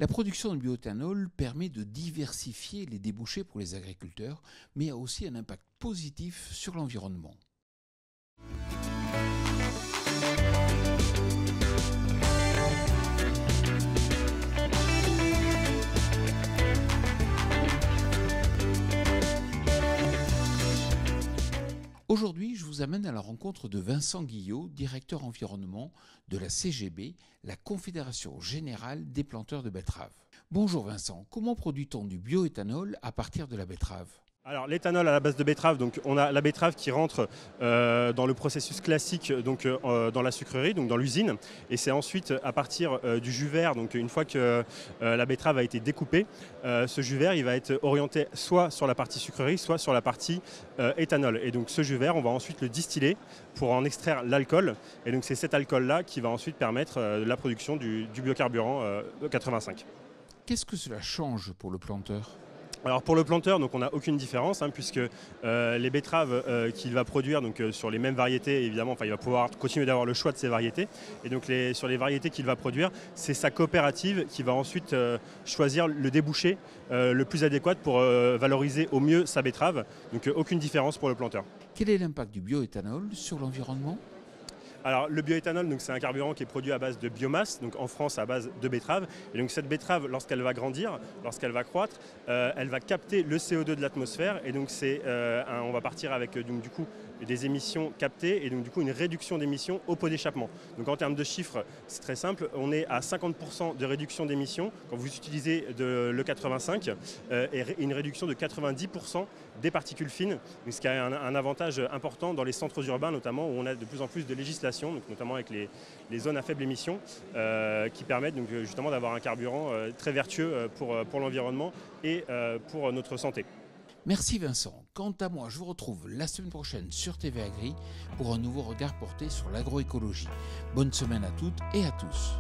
La production de bioéthanol permet de diversifier les débouchés pour les agriculteurs, mais a aussi un impact positif sur l'environnement. Aujourd'hui, je vous amène à la rencontre de Vincent Guillot, directeur environnement de la CGB, la Confédération Générale des Planteurs de Betteraves. Bonjour Vincent, comment produit-on du bioéthanol à partir de la betterave ? Alors l'éthanol à la base de betterave, donc on a la betterave qui rentre dans le processus classique dans la sucrerie, donc dans l'usine, et c'est ensuite à partir du jus vert, donc une fois que la betterave a été découpée, ce jus vert il va être orienté soit sur la partie sucrerie, soit sur la partie éthanol. Et donc ce jus vert, on va ensuite le distiller pour en extraire l'alcool, et donc c'est cet alcool-là qui va ensuite permettre la production du biocarburant 85. Qu'est-ce que cela change pour le planteur ? Alors pour le planteur, donc on n'a aucune différence puisque les betteraves qu'il va produire sur les mêmes variétés, évidemment, il va pouvoir continuer d'avoir le choix de ces variétés. Et donc sur les variétés qu'il va produire, c'est sa coopérative qui va ensuite choisir le débouché le plus adéquat pour valoriser au mieux sa betterave. Donc aucune différence pour le planteur. Quel est l'impact du bioéthanol sur l'environnement ? Alors le bioéthanol, c'est un carburant qui est produit à base de biomasse, donc en France à base de betterave. Et donc cette betterave, lorsqu'elle va grandir, lorsqu'elle va croître, elle va capter le CO2 de l'atmosphère. Et donc on va partir avec du coup des émissions captées et donc du coup une réduction d'émissions au pot d'échappement. Donc en termes de chiffres, c'est très simple, on est à 50% de réduction d'émissions quand vous utilisez le 85 et une réduction de 90% des particules fines, ce qui a un avantage important dans les centres urbains notamment où on a de plus en plus de législation, donc notamment avec les zones à faible émission qui permettent donc, justement d'avoir un carburant très vertueux pour l'environnement et pour notre santé. Merci Vincent. Quant à moi, je vous retrouve la semaine prochaine sur TV Agri pour un nouveau regard porté sur l'agroécologie. Bonne semaine à toutes et à tous.